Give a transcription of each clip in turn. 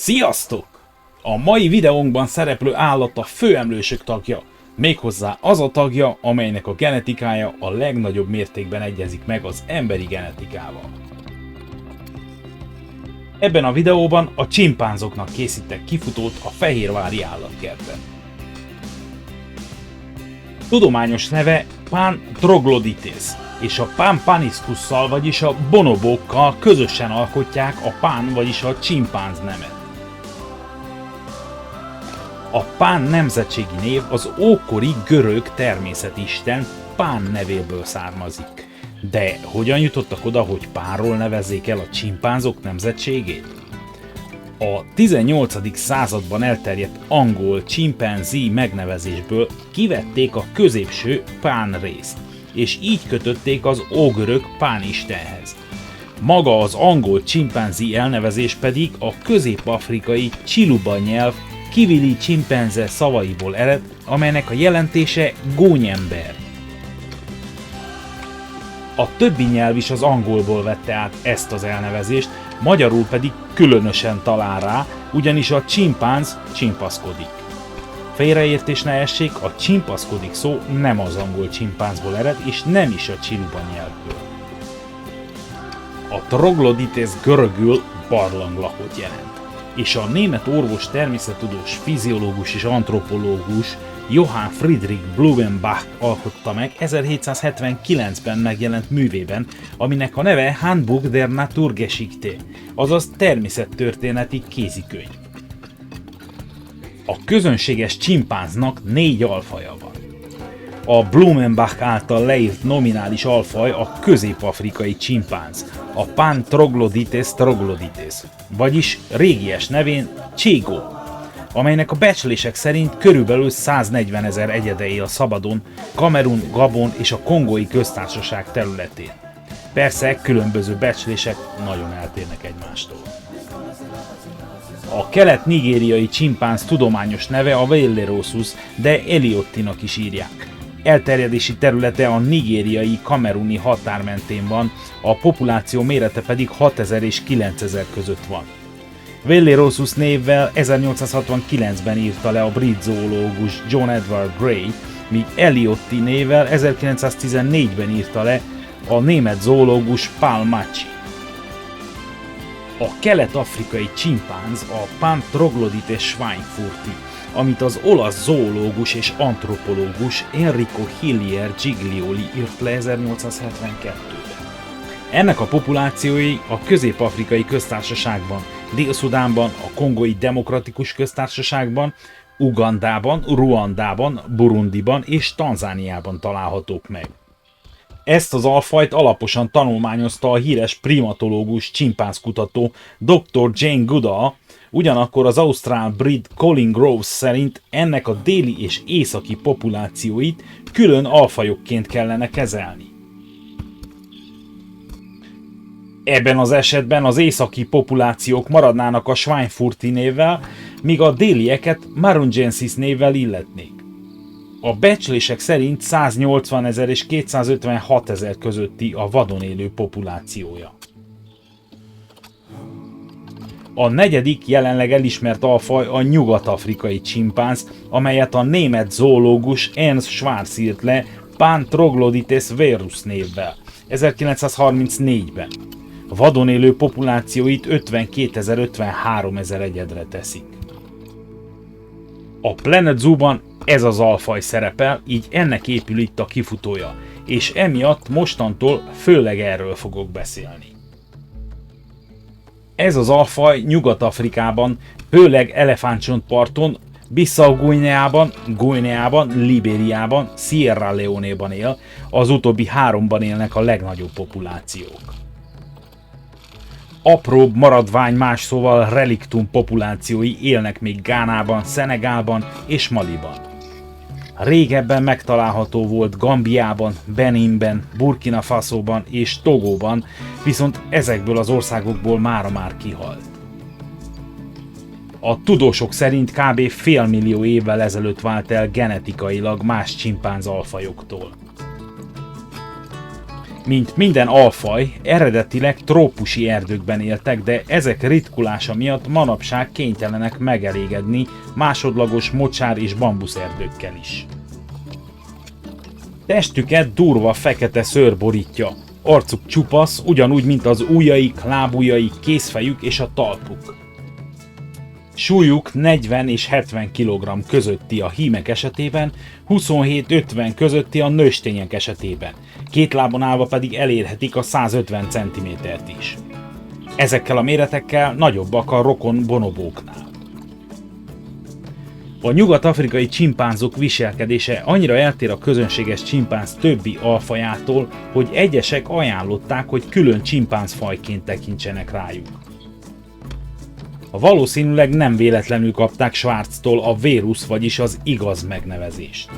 Sziasztok! A mai videónkban szereplő állat a főemlősök tagja, méghozzá az a tagja, amelynek a genetikája a legnagyobb mértékben egyezik meg az emberi genetikával. Ebben a videóban a csimpánzoknak készítek kifutót a fehérvári állatkertben. Tudományos neve Pan troglodytes, és a Pan paniscusszal, vagyis a bonobókkal közösen alkotják a Pan, vagyis a csimpánz nemet. A Pan nemzetségi név az ókori görög természetisten Pan nevéből származik. De hogyan jutottak oda, hogy Pánról nevezzék el a csimpánzok nemzetségét? A 18. században elterjedt angol chimpanzee megnevezésből kivették a középső Pan részt, és így kötötték az ógörög Pan istenhez. Maga az angol chimpanzee elnevezés pedig a közép-afrikai Chiluba nyelv kivili chimpanze szavaiból ered, amelynek a jelentése gónyember. A többi nyelv is az angolból vette át ezt az elnevezést, magyarul pedig különösen talál rá, ugyanis a csimpánz csimpaszkodik. Félreértés ne essék, a csimpaszkodik szó nem az angol csimpánzból ered, és nem is a Chiluba nyelvből. A troglodytes görögül barlanglakót jelent, és a német orvos, természettudós, fiziológus és antropológus Johann Friedrich Blumenbach alkotta meg 1779-ben megjelent művében, aminek a neve Handbuch der Naturgeschichte, azaz természettörténeti kézikönyv. A közönséges csimpánznak 4 alfaja van. A Blumenbach által leírt nominális alfaj a közép-afrikai csimpánz, a Pan troglodytes troglodytes, vagyis régies nevén Cségó, amelynek a becslések szerint körülbelül 140 000 egyede él szabadon Kamerun, Gabon és a Kongói Köztársaság területén. Persze különböző becslések nagyon eltérnek egymástól. A kelet-nigériai csimpánz tudományos neve a Vellerosus, de Eliottinak is írják. Elterjedési területe a nigériai kameruni határ mentén van, a populáció mérete pedig 6000 és 9000 között van. Vellerosus névvel 1869-ben írta le a brit zoológus John Edward Gray, míg Eliotti névvel 1914-ben írta le a német zoológus Paul Macchi. A kelet-afrikai csimpánz a Pan troglodytes schweinfurti, amit az olasz zoológus és antropológus Enrico Hillier Giglioli írt le 1872-ben. Ennek a populációi a Közép-afrikai Köztársaságban, Dél-Szudánban, a Kongói Demokratikus Köztársaságban, Ugandában, Ruandában, Burundiban és Tanzániában találhatók meg. Ezt az alfajt alaposan tanulmányozta a híres primatológus csimpánzkutató Dr. Jane Goodall, ugyanakkor az ausztrál-brit Colin Groves szerint ennek a déli és északi populációit külön alfajokként kellene kezelni. Ebben az esetben az északi populációk maradnának a Schweinfurti névvel, míg a délieket Marungensis névvel illetnék. A becslések szerint 180 000 és 256 000 közötti a vadon élő populációja. A negyedik jelenleg elismert alfaj a nyugat-afrikai csimpánz, amelyet a német zoológus Ernst Schwarz írt le Pan troglodytes verus névvel 1934-ben. A vadon élő populációit 52 000-53 000 egyedre teszik. A Planet Zoo-ban ez az alfaj szerepel, így ennek épül itt a kifutója, és emiatt mostantól főleg erről fogok beszélni. Ez az alfaj Nyugat-Afrikában, főleg Elefántcsontparton, Bissau-Guineában, Libériában, Sierra Leone-ban él, az utóbbi 3-ban élnek a legnagyobb populációk. Apróbb maradvány, más szóval reliktum populációi élnek még Gánában, Szenegálban és Maliban. Régebben megtalálható volt Gambiában, Beninben, Burkina Fasóban és Togóban, viszont ezekből az országokból mára már kihalt. A tudósok szerint kb. Fél millió évvel ezelőtt vált el genetikailag más csimpánz alfajoktól. Mint minden alfaj, eredetileg trópusi erdőkben éltek, de ezek ritkulása miatt manapság kénytelenek megelégedni másodlagos mocsár és bambuszerdőkkel is. Testüket durva fekete szőr borítja, arcuk csupasz, ugyanúgy, mint az ujjaik, lábujjaik, kézfejük és a talpuk. Súlyuk 40 és 70 kg közötti a hímek esetében, 27-50 közötti a nőstények esetében, két lábon állva pedig elérhetik a 150 cm-t is. Ezekkel a méretekkel nagyobbak a rokon bonobóknál. A nyugat-afrikai csimpánzok viselkedése annyira eltér a közönséges csimpánz többi alfajától, hogy egyesek ajánlották, hogy külön csimpánzfajként tekintsenek rájuk. Valószínűleg nem véletlenül kapták Schwarztól a Vérus, vagyis az igaz megnevezést.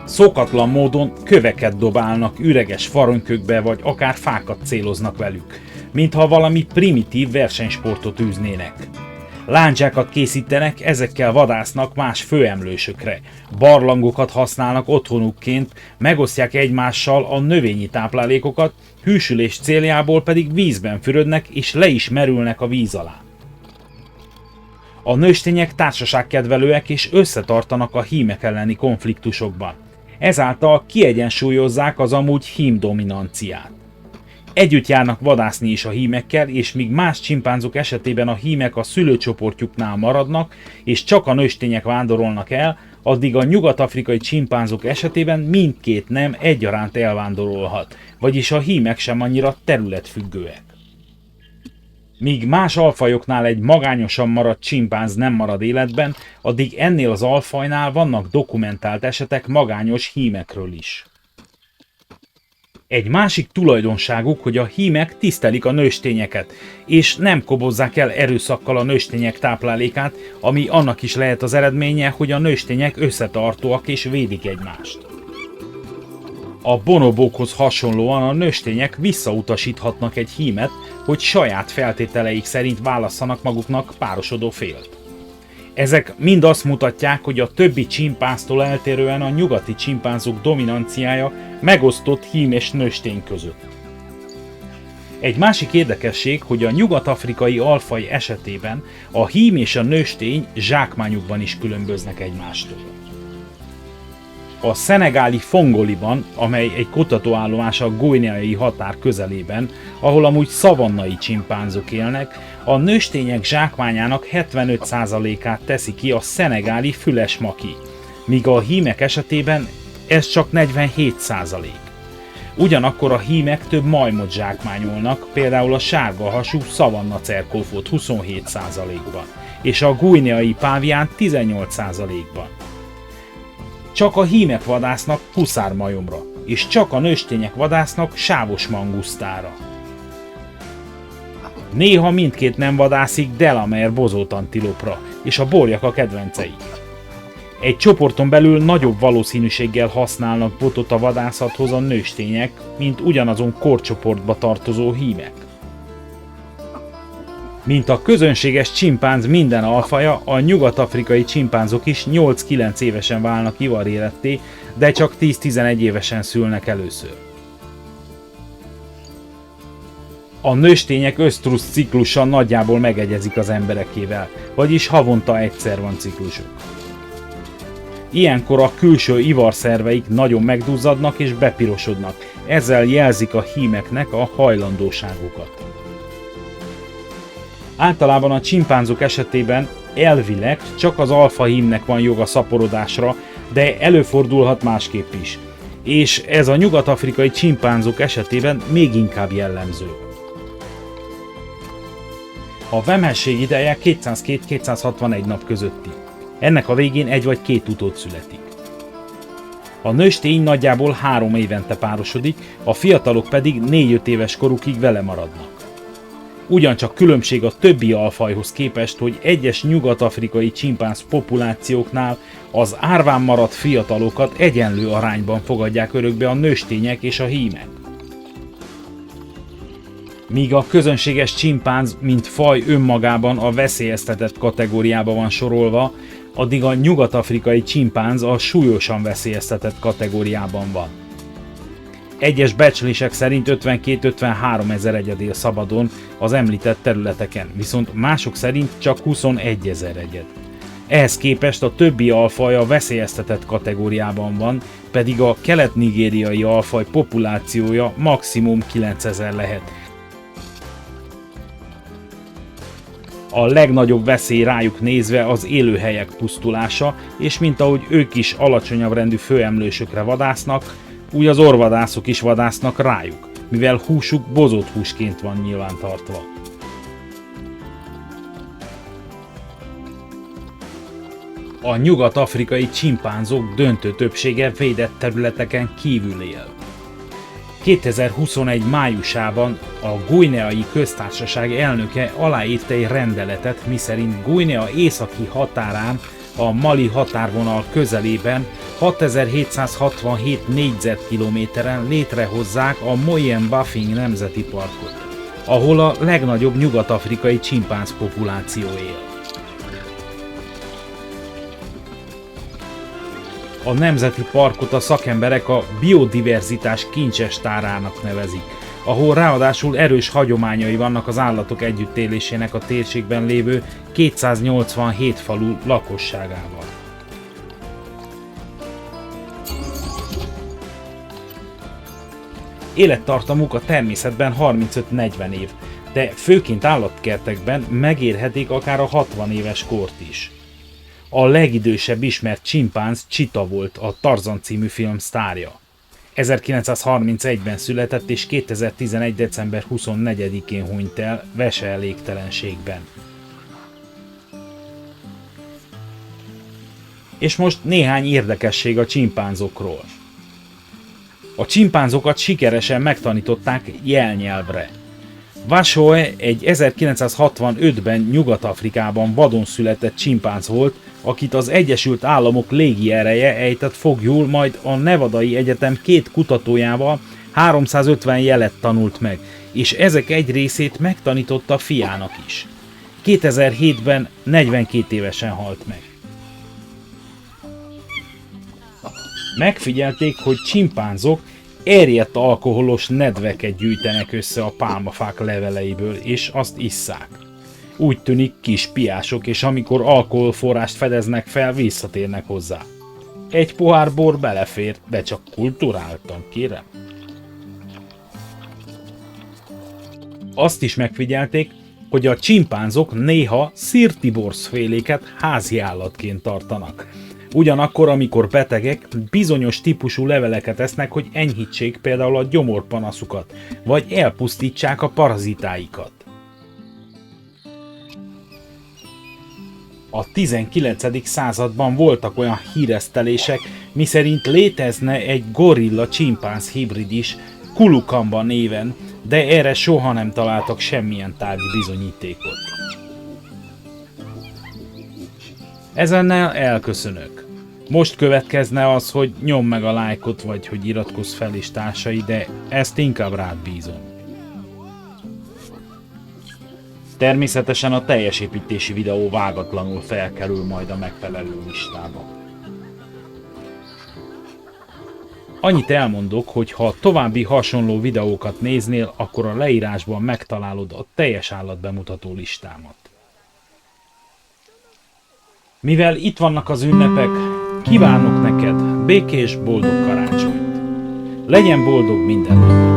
Szokatlan módon köveket dobálnak üreges faronkökbe, vagy akár fákat céloznak velük, mintha valami primitív versenysportot űznének. Láncsákat készítenek, ezekkel vadásznak más főemlősökre, barlangokat használnak otthonukként, megosztják egymással a növényi táplálékokat, hűsülés céljából pedig vízben fürödnek és le is merülnek a víz alá. A nőstények társaságkedvelőek és összetartanak a hímek elleni konfliktusokban. Ezáltal kiegyensúlyozzák az amúgy hím dominanciát. Együtt járnak vadászni is a hímekkel, és míg más csimpánzok esetében a hímek a szülőcsoportjuknál maradnak, és csak a nőstények vándorolnak el, addig a nyugat-afrikai csimpánzok esetében mindkét nem egyaránt elvándorolhat, vagyis a hímek sem annyira területfüggőek. Míg más alfajoknál egy magányosan maradt csimpánz nem marad életben, addig ennél az alfajnál vannak dokumentált esetek magányos hímekről is. Egy másik tulajdonságuk, hogy a hímek tisztelik a nőstényeket, és nem kobozzák el erőszakkal a nőstények táplálékát, ami annak is lehet az eredménye, hogy a nőstények összetartóak és védik egymást. A bonobókhoz hasonlóan a nőstények visszautasíthatnak egy hímet, hogy saját feltételeik szerint válasszanak maguknak párosodó félt. Ezek mind azt mutatják, hogy a többi csimpánztól eltérően a nyugati csimpánzok dominanciája megosztott hím és nőstény között. Egy másik érdekesség, hogy a nyugat-afrikai alfaj esetében a hím és a nőstény zsákmányukban is különböznek egymástól. A szenegáli Fongoliban, amely egy kutatóállomás a guineai határ közelében, ahol amúgy szavannai csimpánzok élnek, a nőstények zsákmányának 75%-át teszi ki a szenegáli füles maki, míg a hímek esetében ez csak 47%. Ugyanakkor a hímek több majmot zsákmányolnak, például a sárga hasú szavanna cerkófot 27%-ban, és a guineai páviánt 18%-ban. Csak a hímek vadásznak huszármajomra, és csak a nőstények vadásznak sávos mangusztára. Néha mindkét nem vadászik Delamere bozótantilopra, és a borjak a kedvenceik. Egy csoporton belül nagyobb valószínűséggel használnak botot a vadászathoz a nőstények, mint ugyanazon korcsoportba tartozó hímek. Mint a közönséges csimpánz minden alfaja, a nyugat-afrikai csimpánzok is 8-9 évesen válnak ivaréretté, de csak 10-11 évesen szülnek először. A nőstények ösztrusz ciklusa nagyjából megegyezik az emberekével, vagyis havonta egyszer van ciklusuk. Ilyenkor a külső ivarszerveik nagyon megduzzadnak és bepirosodnak, ezzel jelzik a hímeknek a hajlandóságukat. Általában a csimpánzok esetében elvileg csak az alfahímnek van joga szaporodásra, de előfordulhat másképp is, és ez a nyugat-afrikai csimpánzok esetében még inkább jellemző. A vemhesség ideje 202-261 nap közötti. Ennek a végén egy vagy két utód születik. A nőstény nagyjából 3 évente párosodik, a fiatalok pedig 4-5 éves korukig vele maradnak. Ugyancsak különbség a többi alfajhoz képest, hogy egyes nyugat-afrikai csimpánz populációknál az árván maradt fiatalokat egyenlő arányban fogadják örökbe a nőstények és a hímek. Míg a közönséges csimpánz, mint faj önmagában a veszélyeztetett kategóriába van sorolva, addig a nyugat-afrikai csimpánz a súlyosan veszélyeztetett kategóriában van. Egyes becslések szerint 52-53 ezer egyed él szabadon az említett területeken, viszont mások szerint csak 21 ezer egyed. Ehhez képest a többi alfaj a veszélyeztetett kategóriában van, pedig a kelet-nigériai alfaj populációja maximum 9000 lehet. A legnagyobb veszély rájuk nézve az élőhelyek pusztulása, és mint ahogy ők is alacsonyabb rendű főemlősökre vadásznak, úgy az orvadászok is vadásznak rájuk, mivel húsuk bozott húsként van nyilvántartva. A nyugat-afrikai csimpánzok döntő többsége védett területeken kívül él. 2021 májusában a Guineai Köztársaság elnöke aláírta egy rendeletet, miszerint Guinea északi határán a Mali határvonal közelében 6767 négyzetkilométeren létrehozzák a Moyen-Bafing Nemzeti Parkot, ahol a legnagyobb nyugat-afrikai csimpánz populáció él. A nemzeti parkot a szakemberek a biodiverzitás kincses tárának nevezik, ahol ráadásul erős hagyományai vannak az állatok együttélésének a térségben lévő 287 falu lakosságával. Élettartamuk a természetben 35-40 év, de főként állatkertekben megérhetik akár a 60 éves kort is. A legidősebb ismert csimpánz Cheetah volt, a Tarzan című film sztárja. 1931-ben született és 2011. december 24-én hunyt el veseelégtelenségben. És most néhány érdekesség a csimpánzokról. A csimpánzokat sikeresen megtanították jelnyelvre. Washoe egy 1965-ben Nyugat-Afrikában vadon született csimpánz volt, akit az Egyesült Államok légiereje ejtett foglyul, majd a Nevadai Egyetem két kutatójával 350 jelet tanult meg, és ezek egy részét megtanította a fiának is. 2007-ben 42 évesen halt meg. Megfigyelték, hogy csimpánzok erjedt alkoholos nedveket gyűjtenek össze a pálmafák leveleiből, és azt isszák. Úgy tűnik kis piások, és amikor alkoholforrást fedeznek fel, visszatérnek hozzá. Egy pohár bor belefér, de csak kulturáltan, kérem. Azt is megfigyelték, hogy a csimpánzok néha szirtiborszféléket házi állatként tartanak. Ugyanakkor, amikor betegek, bizonyos típusú leveleket esznek, hogy enyhítsék például a gyomorpanaszukat, vagy elpusztítsák a parazitáikat. A 19. században voltak olyan híresztelések, miszerint létezne egy gorilla-csimpánz hibrid is, Kulukamba néven, de erre soha nem találtak semmilyen tárgyi bizonyítékot. Ezennel elköszönök. Most következne az, hogy nyomd meg a lájkot, vagy hogy iratkozz fel is társai, de ezt inkább rád bízom. Természetesen a teljes építési videó vágatlanul felkerül majd a megfelelő listába. Annyit elmondok, hogy ha további hasonló videókat néznél, akkor a leírásban megtalálod a teljes állatbemutató listámat. Mivel itt vannak az ünnepek, kívánok neked békés, boldog karácsonyt! Legyen boldog minden napod!